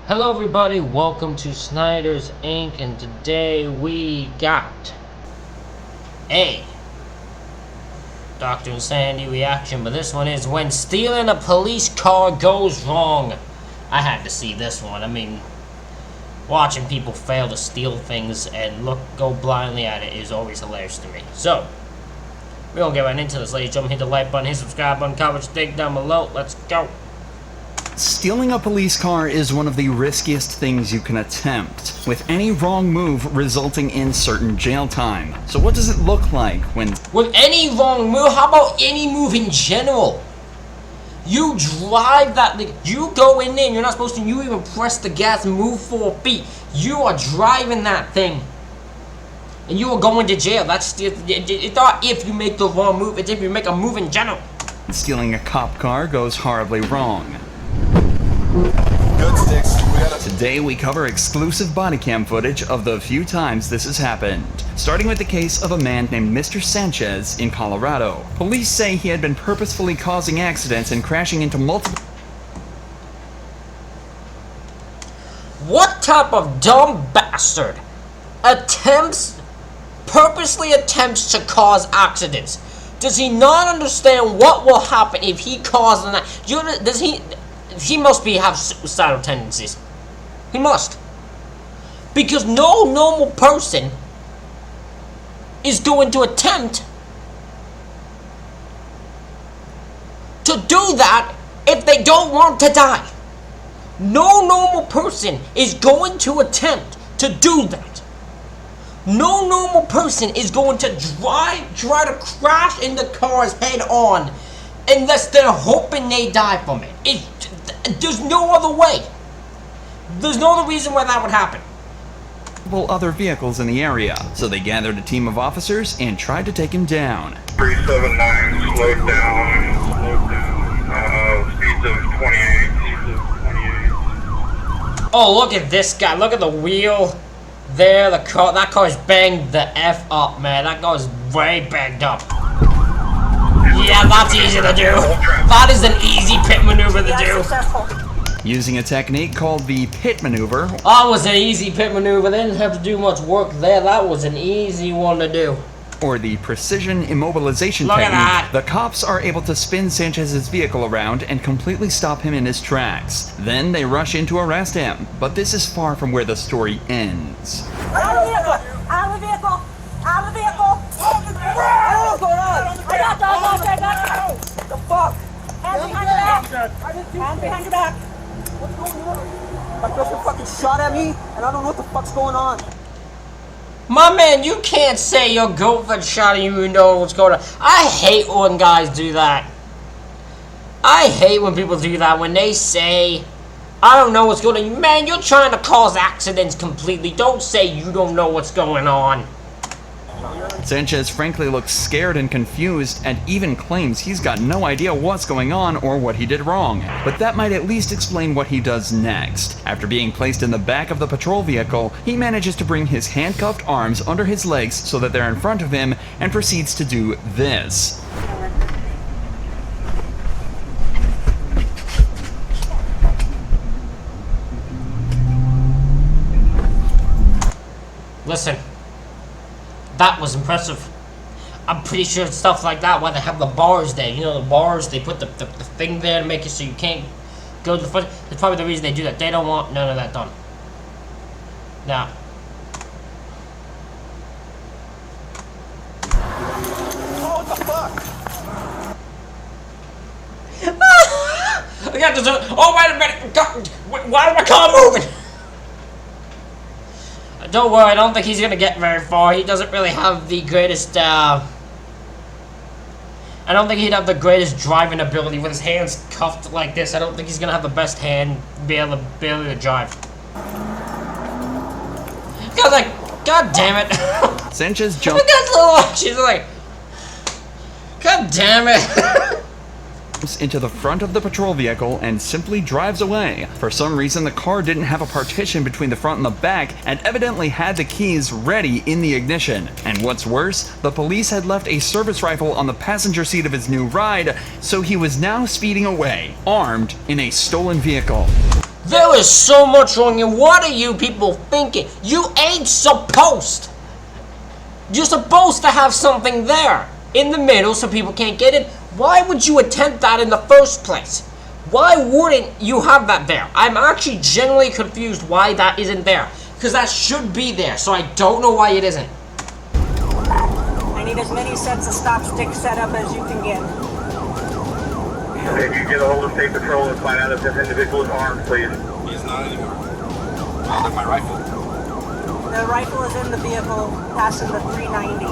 Hello everybody, welcome to Snyder's Inc. and today we got a Dr. Insanity reaction, but this one is when stealing a police car goes wrong. I had to see this one. I mean, watching people fail to steal things and go blindly at it is always hilarious to me. So, we're gonna get right into this, ladies and gentlemen. Hit the like button, hit the subscribe button, comment, stick down below. Let's go. Stealing a police car is one of the riskiest things you can attempt, with any wrong move resulting in certain jail time. So what does it look like when... With any wrong move? How about any move in general? You drive that, you go in there and you're not supposed to, you even press the gas and move 4 feet. You are driving that thing. And you are going to jail. It's not if you make the wrong move, it's if you make a move in general. Stealing a cop car goes horribly wrong. Good sticks. Today we cover exclusive body cam footage of the few times this has happened, starting with the case of a man named Mr. Sanchez in Colorado. Police say he had been purposefully causing accidents and crashing into multiple... What type of dumb bastard purposely attempts to cause accidents? Does he not understand what will happen if he causes an accident? He must have suicidal tendencies. He must. Because no normal person is going to attempt to do that if they don't want to die. No normal person is going to attempt to do that. No normal person is going to try to crash into cars head on unless they're hoping they die from it. There's no other way. There's no other reason why that would happen. other vehicles in the area, so they gathered a team of officers and tried to take him down. 379, slowed down, speeds of 28. Oh, look at this guy. Look at the wheel there. That car's banged the F up, man. That car's very banged up. Yeah, that's easy to do. That is an easy pit maneuver to do. Using a technique called the pit maneuver. That was an easy pit maneuver. They didn't have to do much work there. That was an easy one to do. Or the precision immobilization Look at technique. that. The cops are able to spin Sanchez's vehicle around and completely stop him in his tracks. Then they rush in to arrest him. But this is far from where the story ends. Out of the vehicle! Out of the vehicle! Out of the vehicle! What's going on? I got that! What the fuck? Hands behind your back! Hands behind your back! What's going on? My girlfriend fucking shot at me, and I don't know what the fuck's going on. My man, you can't say your girlfriend shot at you and know what's going on. I hate when guys do that. I hate when people do that, when they say, I don't know what's going on. Man, you're trying to cause accidents completely. Don't say you don't know what's going on. Sanchez frankly looks scared and confused and even claims he's got no idea what's going on or what he did wrong. But that might at least explain what he does next. After being placed in the back of the patrol vehicle, he manages to bring his handcuffed arms under his legs so that they're in front of him and proceeds to do this. Listen, that was impressive. I'm pretty sure it's stuff like that why they have the bars there. You know, the bars, they put the thing there to make it so you can't go to the front. That's probably the reason they do that. They don't want none of that done. Now. Oh, what the fuck? I got this. Oh, wait a minute. God, why is my car moving? Don't worry, I don't think he's gonna get very far. He doesn't really have the greatest, I don't think he'd have the greatest driving ability with his hands cuffed like this. I don't think he's gonna have the best hand be able to drive. I was like, God damn it. Sanchez jumped She's like, God damn it. into the front of the patrol vehicle and simply drives away. For some reason, the car didn't have a partition between the front and the back and evidently had the keys ready in the ignition. And what's worse, the police had left a service rifle on the passenger seat of his new ride, so he was now speeding away, armed in a stolen vehicle. There is so much wrong here. What are you people thinking? You ain't supposed. You're supposed to have something there in the middle so people can't get in. Why would you attempt that in the first place? Why wouldn't you have that there? I'm actually genuinely confused why that isn't there. Because that should be there, so I don't know why it isn't. I need as many sets of stop sticks set up as you can get. If you get a hold of State Patrol and find out if this individual is armed, please. He is not anymore. I'll have my rifle. The rifle is in the vehicle, passing the 390.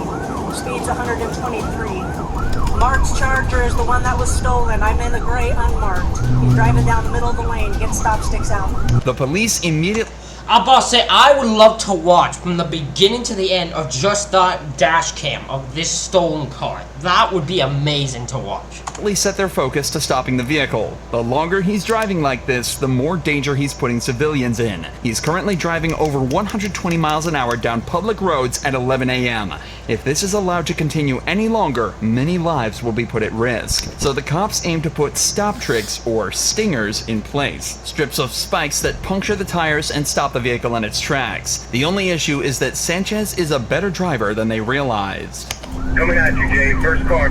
Speed's 123. Mark's Charger is the one that was stolen. I'm in the gray unmarked. He's driving down the middle of the lane. Get stop sticks out. The police immediately I'm about to say, I would love to watch from the beginning to the end of just that dash cam of this stolen car. That would be amazing to watch. set their focus to stopping the vehicle. The longer he's driving like this, the more danger he's putting civilians in. He's currently driving over 120 miles an hour down public roads at 11 a.m. If this is allowed to continue any longer, many lives will be put at risk. So the cops aim to put stop tricks, or stingers, in place. Strips of spikes that puncture the tires and stop the vehicle in its tracks. The only issue is that Sanchez is a better driver than they realized. Coming at you, Jay. First car.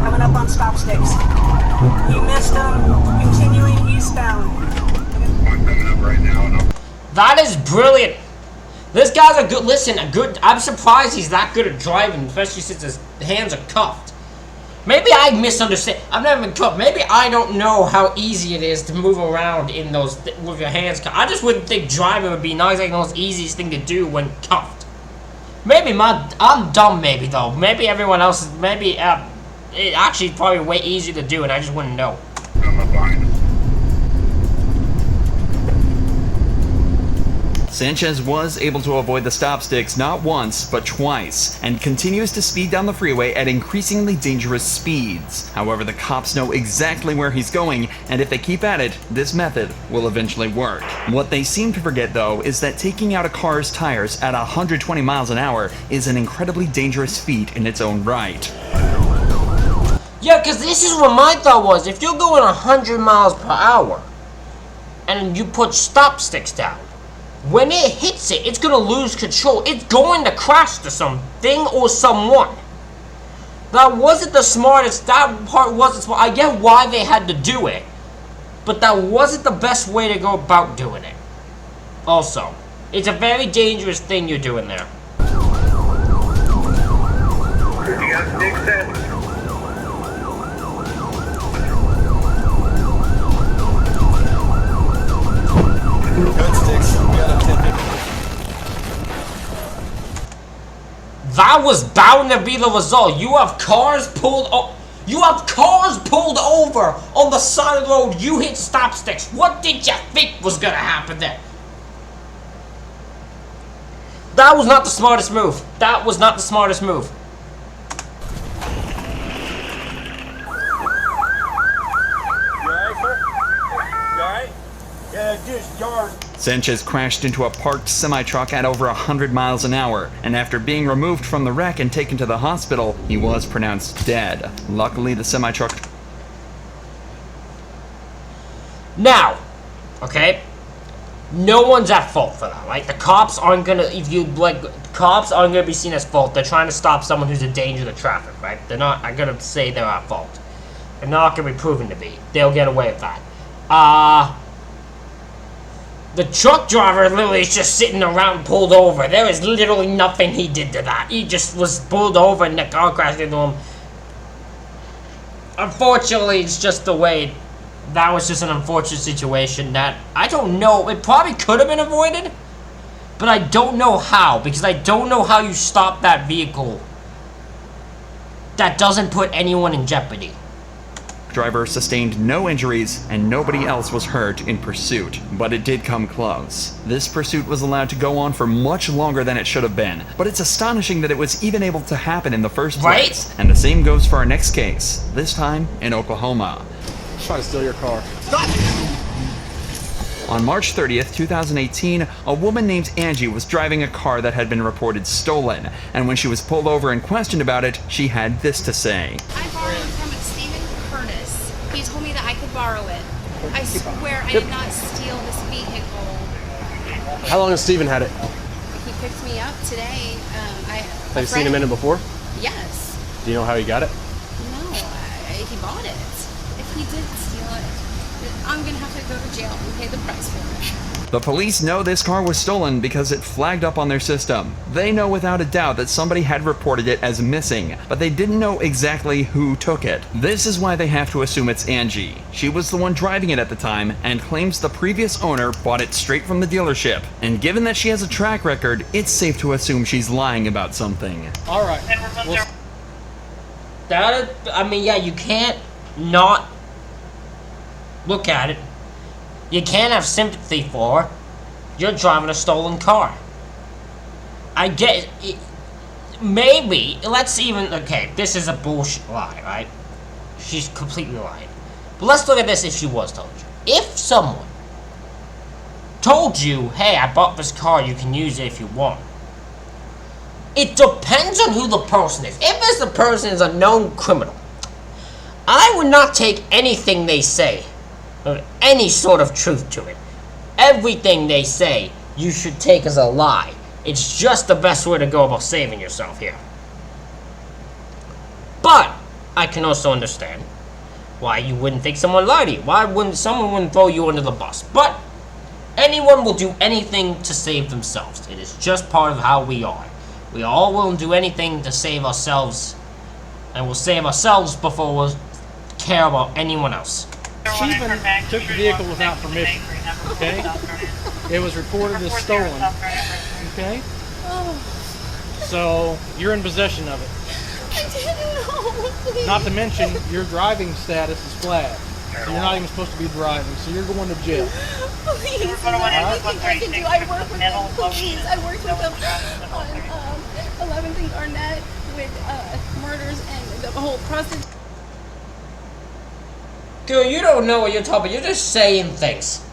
Coming up on stop sticks. You missed him. Continuing eastbound. I'm coming up right now. That is brilliant. This guy's a good, I'm surprised he's that good at driving, especially since his hands are cuffed. Maybe I misunderstand. I've never been cuffed. Maybe I don't know how easy it is to move around in those, with your hands cuffed. I just wouldn't think driving would be not exactly the most easiest thing to do when cuffed. Maybe I'm dumb maybe though. Maybe everyone else, maybe, it actually probably way easier to do and I just wouldn't know. I'm up behind him. Sanchez was able to avoid the stop sticks not once, but twice, and continues to speed down the freeway at increasingly dangerous speeds. However, the cops know exactly where he's going, and if they keep at it, this method will eventually work. What they seem to forget, though, is that taking out a car's tires at 120 miles an hour is an incredibly dangerous feat in its own right. Yeah, because this is what my thought was. If you're going 100 miles per hour, and you put stop sticks down, when it hits it, it's going to lose control. It's going to crash to something or someone. That wasn't the smartest. That part wasn't smart. I get why they had to do it. But that wasn't the best way to go about doing it. Also, it's a very dangerous thing you're doing there. You got sticks set? That was bound to be the result. You have cars pulled over on the side of the road. You hit stop sticks. What did you think was gonna happen there? That was not the smartest move. That was not the smartest move. You alright, sir? You alright? Yeah, just yard. Sanchez crashed into a parked semi-truck at over 100 miles an hour, and after being removed from the wreck and taken to the hospital, he was pronounced dead. Luckily, the semi-truck... Now, okay, no one's at fault for that, right? The cops aren't gonna, cops aren't gonna be seen as fault. They're trying to stop someone who's a danger to traffic, right? They're not, I'm gonna say they're at fault. They're not gonna be proven to be. They'll get away with that. The truck driver literally is just sitting around pulled over. There is literally nothing he did to that. He just was pulled over and the car crashed into him. Unfortunately, it's just the way. That was just an unfortunate situation that, I don't know, it probably could have been avoided. But I don't know how, because I don't know how you stop that vehicle that doesn't put anyone in jeopardy. Driver sustained no injuries and nobody else was hurt in pursuit, but it did come close. This pursuit was allowed to go on for much longer than it should have been, but it's astonishing that it was even able to happen in the first place. Right? And the same goes for our next case, this time in Oklahoma. Trying to steal your car. On March 30th, 2018, a woman named Angie was driving a car that had been reported stolen, and when she was pulled over and questioned about it, she had this to say. I borrowed from Stephen Curtis. He told me that I could borrow it. I swear I did not steal this vehicle. How long has Steven had it? He picked me up today. Have you seen him in it before? Yes. Do you know how he got it? No, he bought it. If he did steal it, I'm gonna have to go to jail and pay the price for it. The police know this car was stolen because it flagged up on their system. They know without a doubt that somebody had reported it as missing, but they didn't know exactly who took it. This is why they have to assume it's Angie. She was the one driving it at the time and claims the previous owner bought it straight from the dealership. And given that she has a track record, it's safe to assume she's lying about something. All right. Yeah, you can't not look at it. You can't have sympathy for her. You're driving a stolen car. I get it. Maybe, okay, this is a bullshit lie, right? She's completely lying. But let's look at this if she was told you. If someone told you, hey, I bought this car, you can use it if you want. It depends on who the person is. If the person is a known criminal, I would not take anything they say, or any sort of truth to it. Everything they say, you should take as a lie. It's just the best way to go about saving yourself here. But I can also understand why you wouldn't think someone lied to you. Why wouldn't someone throw you under the bus? But anyone will do anything to save themselves. It is just part of how we are. We all will do anything to save ourselves, and we'll save ourselves before we'll care about anyone else. Steven took the vehicle without permission, okay? It was reported as stolen, okay? So, you're in possession of it. I didn't know, please. Not to mention, your driving status is flagged. So you're not even supposed to be driving, so you're going to jail. Please, is there anything I can do? I work with them, please. I worked with them on 11th and Garnett with murders and the whole prostitution. Girl, you don't know what you're talking about. You're just saying things.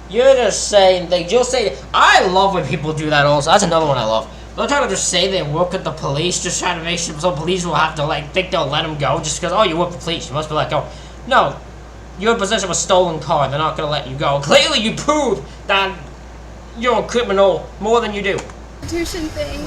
You're just saying things. You'll say, I love when people do that also. That's another one I love. They'll try to just say they work at the police, just trying to make sure some police will have to, think they'll let them go just because, oh, you work for the police. You must be let go. No. You're in possession of a stolen car. They're not going to let you go. Clearly, you prove that you're a criminal more than you do. Prostitution thing,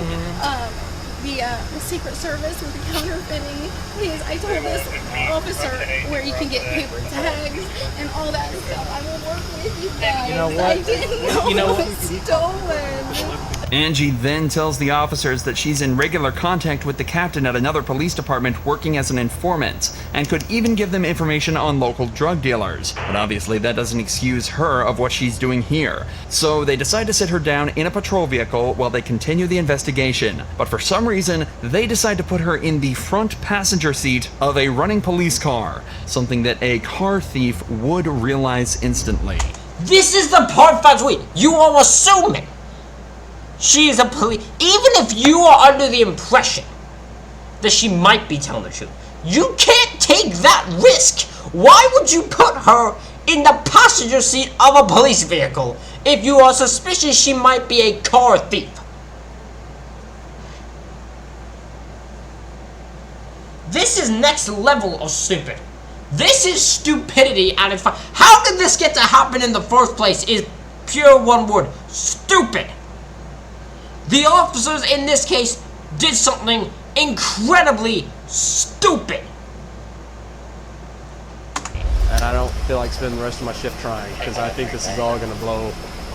the Secret Service with the counterfeiting. Please, I told this officer where you can get paper tags and all that stuff. I will work with you guys. You know what? I didn't know it was stolen. Angie then tells the officers that she's in regular contact with the captain at another police department working as an informant, and could even give them information on local drug dealers. But obviously that doesn't excuse her of what she's doing here. So they decide to sit her down in a patrol vehicle while they continue the investigation. But for some reason, they decide to put her in the front passenger seat of a running police car, something that a car thief would realize instantly. This is the part that's weird. You are assuming she is a police. Even if you are under the impression that she might be telling the truth, you can't take that risk. Why would you put her in the passenger seat of a police vehicle if you are suspicious she might be a car thief? This is next level of stupid. This is stupidity at its finest. How did this get to happen in the first place is pure one word. Stupid. The officers in this case did something incredibly stupid. And I don't feel like spending the rest of my shift trying, because I think this is all going to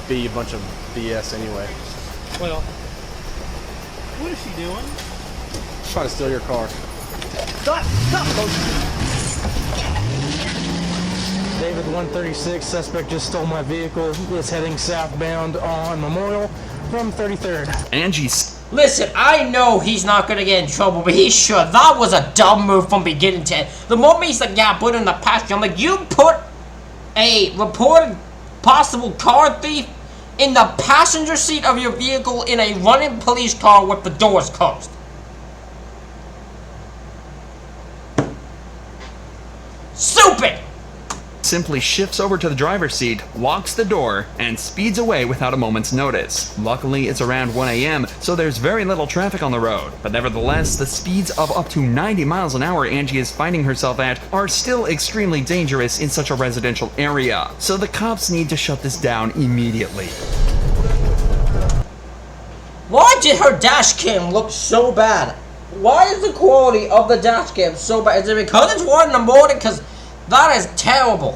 be a bunch of BS anyway. Well, what is she doing? Trying to steal your car. Stop, David 136, suspect just stole my vehicle, is heading southbound on Memorial from 33rd. Angie's... Listen, I know he's not gonna get in trouble, but he should. That was a dumb move from beginning to end. The moment he's like, yeah, put it in the passenger, I'm like, you put a reported possible car thief in the passenger seat of your vehicle in a running police car with the doors closed. Stupid! simply shifts over to the driver's seat, locks the door, and speeds away without a moment's notice. Luckily, it's around 1 a.m., so there's very little traffic on the road. But nevertheless, the speeds of up to 90 miles an hour Angie is finding herself at are still extremely dangerous in such a residential area. So the cops need to shut this down immediately. Why did her dash cam look so bad? Why is the quality of the dash cam so bad? Is it because it's 1 in the morning? Because that is terrible.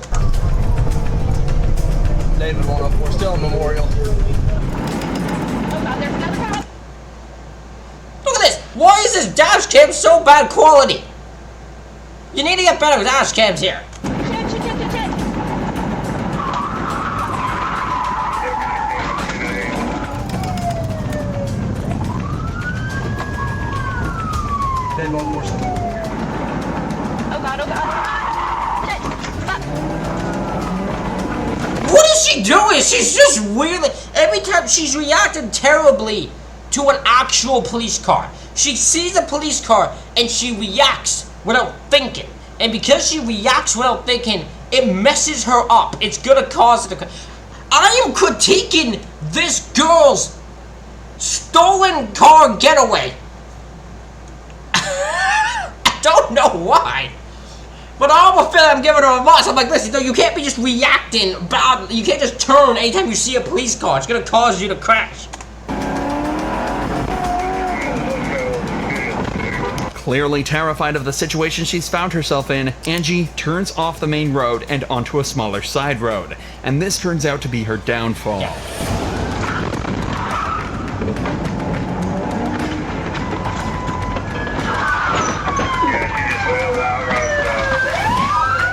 David 104, still Memorial. Look at this. Why is this dash cam so bad quality? You need to get better with dash cams here. David 104. Oh God, oh God. What is she doing? She's just really... Every time she's reacted terribly to an actual police car. She sees a police car and she reacts without thinking. And because she reacts without thinking, it messes her up. It's gonna cause it to... I am critiquing this girl's stolen car getaway. I don't know why. But I almost feel like I'm giving her advice. I'm like, listen, you can't be just reacting bad. You can't just turn anytime you see a police car. It's gonna cause you to crash. Clearly terrified of the situation she's found herself in, Angie turns off the main road and onto a smaller side road. And this turns out to be her downfall. Yeah.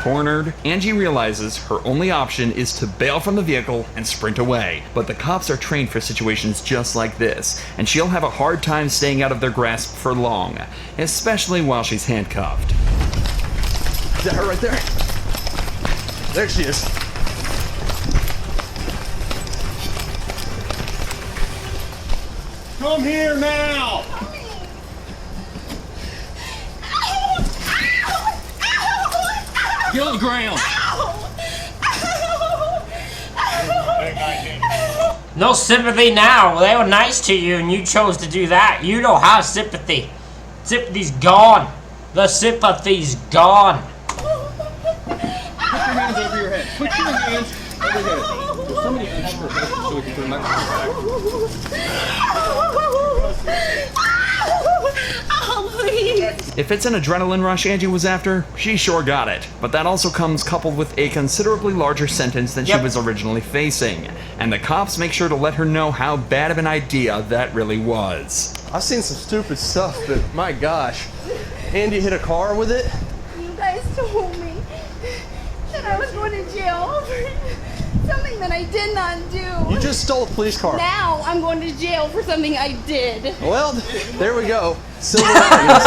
Cornered, Angie realizes her only option is to bail from the vehicle and sprint away. But the cops are trained for situations just like this, and she'll have a hard time staying out of their grasp for long, especially while she's handcuffed. Is that her right there? There she is. Come here now! Get on the ground! No sympathy now. They were nice to you and you chose to do that. You don't have sympathy. Sympathy's gone. The sympathy's gone. Put your hands over your head. Put your hands over your head. Somebody ask for help so we can put a microphone back. Oh, please. If it's an adrenaline rush Angie was after, she sure got it. But that also comes coupled with a considerably larger sentence than she was originally facing. And the cops make sure to let her know how bad of an idea that really was. I've seen some stupid stuff, but my gosh. Andy hit a car with it? You guys told me that I was going to jail for something that I did not do. You just stole a police car. Now I'm going to jail for something I did. Well, there we go. Silver linings.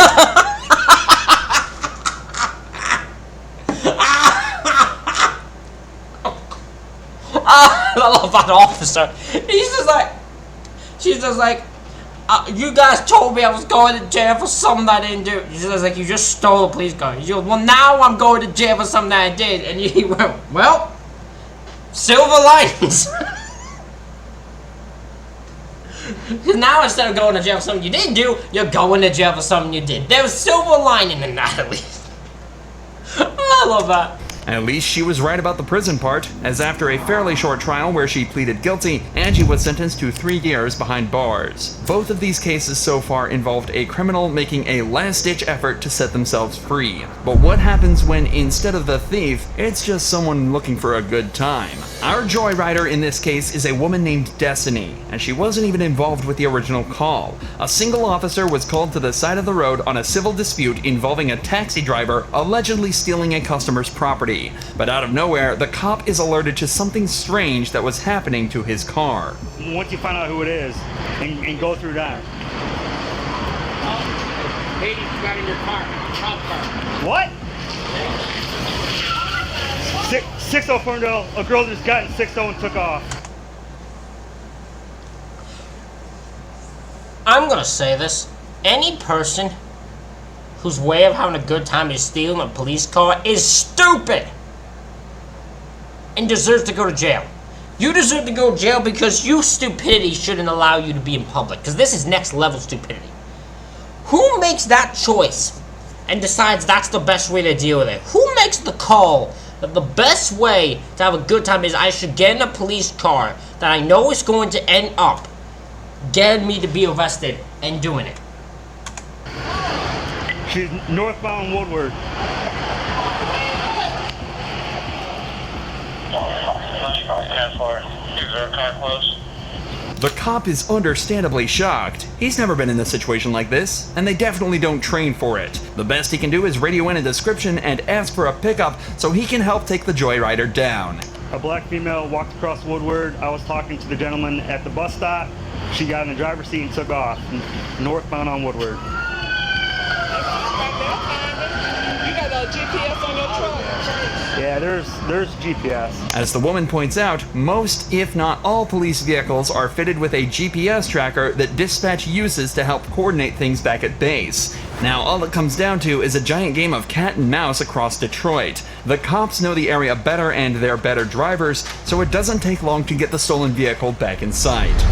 I love that officer. She's just like, you guys told me I was going to jail for something I didn't do. She's just like, you just stole a police car. She goes, well, now I'm going to jail for something I did. And he went, well, silver linings. Now instead of going to jail for something you didn't do, you're going to jail for something you did. There's silver lining in that at least. I love that. At least she was right about the prison part, as after a fairly short trial where she pleaded guilty, Angie was sentenced to 3 years behind bars. Both of these cases so far involved a criminal making a last-ditch effort to set themselves free. But what happens when, instead of the thief, it's just someone looking for a good time? Our joyrider in this case is a woman named Destiny, and she wasn't even involved with the original call. A single officer was called to the side of the road on a civil dispute involving a taxi driver allegedly stealing a customer's property. But out of nowhere, the cop is alerted to something strange that was happening to his car. Once you find out who it is, and go through that. Lady got in your car, cop car. What? 6-0 Ferndale, a girl just got in 6-0 and took off. I'm gonna say this. Any person whose way of having a good time is stealing a police car is stupid. and deserves to go to jail. You deserve to go to jail because your stupidity shouldn't allow you to be in public, because this is next level stupidity. Who makes that choice and decides that's the best way to deal with it? Who makes the call that the best way to have a good time is I should get in a police car that I know is going to end up getting me to be arrested and doing it? She's northbound Woodward. Is there a car close? The cop is understandably shocked. He's never been in a situation like this, and they definitely don't train for it. The best he can do is radio in a description and ask for a pickup so he can help take the joyrider down. A black female walked across Woodward. I was talking to the gentleman at the bus stop. She got in the driver's seat and took off, northbound on Woodward. You got a GPS on your truck? Yeah, there's GPS. As the woman points out, most, if not all, police vehicles are fitted with a GPS tracker that dispatch uses to help coordinate things back at base. Now, all it comes down to is a giant game of cat and mouse across Detroit. The cops know the area better and they're better drivers, so it doesn't take long to get the stolen vehicle back in sight.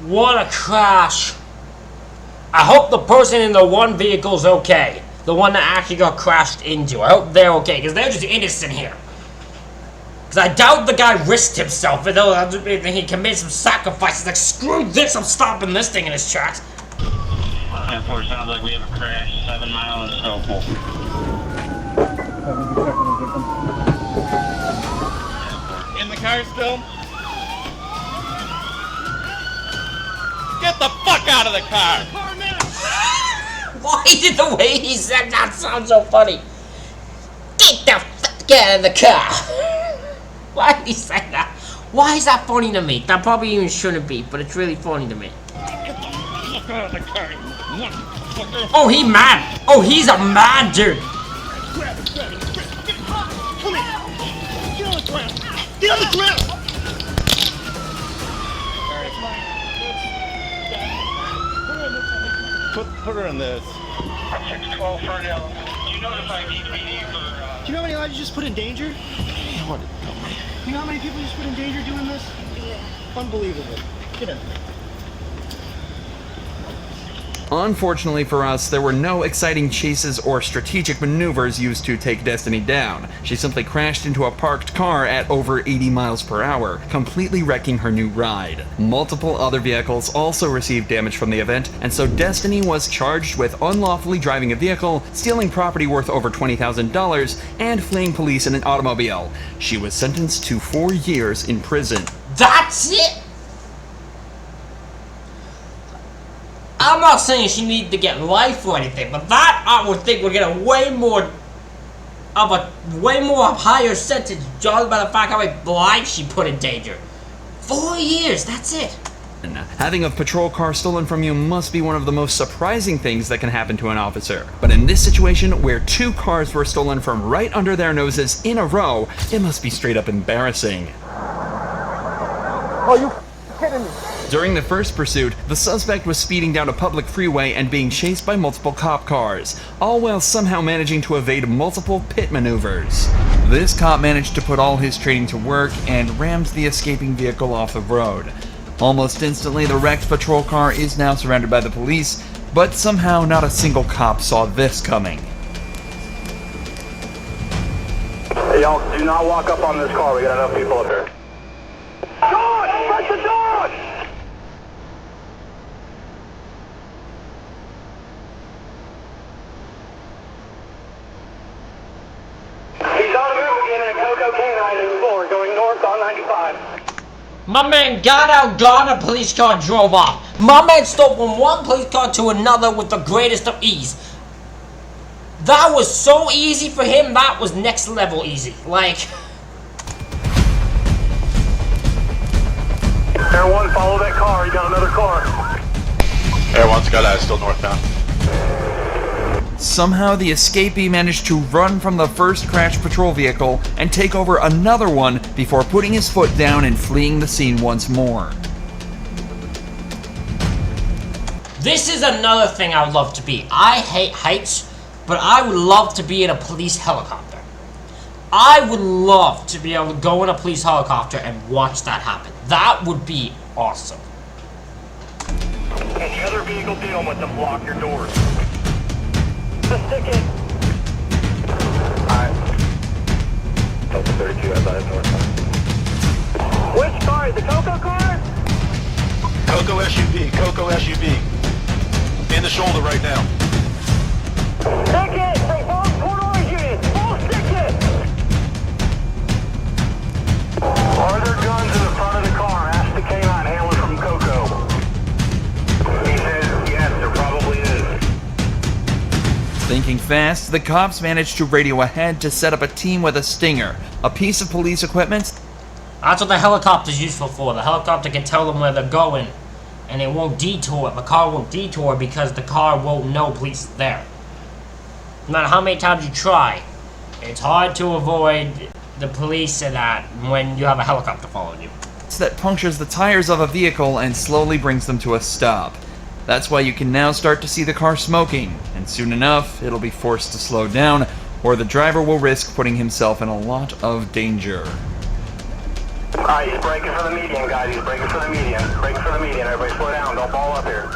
What a crash. I hope the person in the one vehicle's okay. The one that actually got crashed into. I hope they're okay, because they're just innocent here. Because I doubt the guy risked himself, though he committed some sacrifices. Like, screw this, I'm stopping this thing in its tracks. 10-4, sounds like we have a crash, 7 miles, helpful. In the car still? Get the fuck out of the car! Why did the way he said that sound so funny? Get the fuck out of the car! Why did he say that? Why is that funny to me? That probably even shouldn't be, but it's really funny to me. Oh, he mad! Oh, he's a mad dude! Come here! Get on the ground! Get on the ground! Put her in this. 612 Ferndale. Do you notify DPD for... Do you know how many lives you just put in danger? What? You know how many people you just put in danger doing this? Yeah. Unbelievable. Get in. Unfortunately for us, there were no exciting chases or strategic maneuvers used to take Destiny down. She simply crashed into a parked car at over 80 miles per hour, completely wrecking her new ride. Multiple other vehicles also received damage from the event, and so Destiny was charged with unlawfully driving a vehicle, stealing property worth over $20,000, and fleeing police in an automobile. She was sentenced to 4 years in prison. That's it? I'm not saying she needed to get life or anything, but that I would think would get a way more higher sentence judged by the fact how many lives she put in danger. 4 years, that's it. Having a patrol car stolen from you must be one of the most surprising things that can happen to an officer. But in this situation, where 2 cars were stolen from right under their noses in a row, it must be straight up embarrassing. Oh, you kidding me? During the first pursuit, the suspect was speeding down a public freeway and being chased by multiple cop cars, all while somehow managing to evade multiple pit maneuvers. This cop managed to put all his training to work and rammed the escaping vehicle off the road. Almost instantly, the wrecked patrol car is now surrounded by the police, but somehow not a single cop saw this coming. Hey, y'all, do not walk up on this car. We got enough people up here. Dog! Press the dog! He's on the move again in a Coco Canine floor, going north on 95. My man got out, got a police car, and drove off. My man stole from one police car to another with the greatest of ease. That was so easy for him, that was next level easy. Like... Air 1, follow that car. He got another car. Air 1's got still northbound. Somehow, the escapee managed to run from the first crashed patrol vehicle and take over another one before putting his foot down and fleeing the scene once more. This is another thing I would love to be. I hate heights, but I would love to be in a police helicopter. I would love to be able to go in a police helicopter and watch that happen. That would be awesome. Any other vehicle dealing with them, block your doors. Just stick it. Alright. Delta 32, advise north. Which car? The Coco car? Coco SUV, Coco SUV. In the shoulder right now. Stick it! Take both Port Orange units! Both stick it! Are there guns in the front of the car? Ask the K9 handler from Coco. He says yes, there probably is. Thinking fast, the cops managed to radio ahead to set up a team with a Stinger, a piece of police equipment. That's what the helicopter's useful for. The helicopter can tell them where they're going, and it won't detour. The car won't detour because the car won't know police are there. No matter how many times you try, it's hard to avoid the police and that when you have a helicopter following you. That punctures the tires of a vehicle and slowly brings them to a stop. That's why you can now start to see the car smoking, and soon enough, it'll be forced to slow down, or the driver will risk putting himself in a lot of danger. Alright, he's braking for the median, guys. He's braking for the median. Braking for the median. Everybody slow down. Don't ball up here.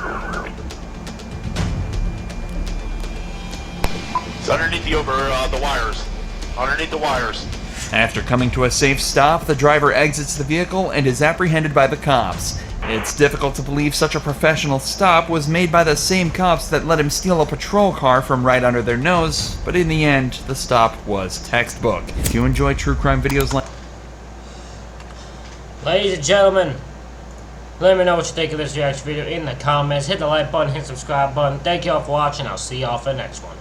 It's underneath the wires. Underneath the wires. After coming to a safe stop, the driver exits the vehicle and is apprehended by the cops. It's difficult to believe such a professional stop was made by the same cops that let him steal a patrol car from right under their nose, but in the end, the stop was textbook. If you enjoy true crime videos like... Ladies and gentlemen, let me know what you think of this reaction video in the comments. Hit the like button, hit the subscribe button. Thank you all for watching. I'll see y'all for the next one.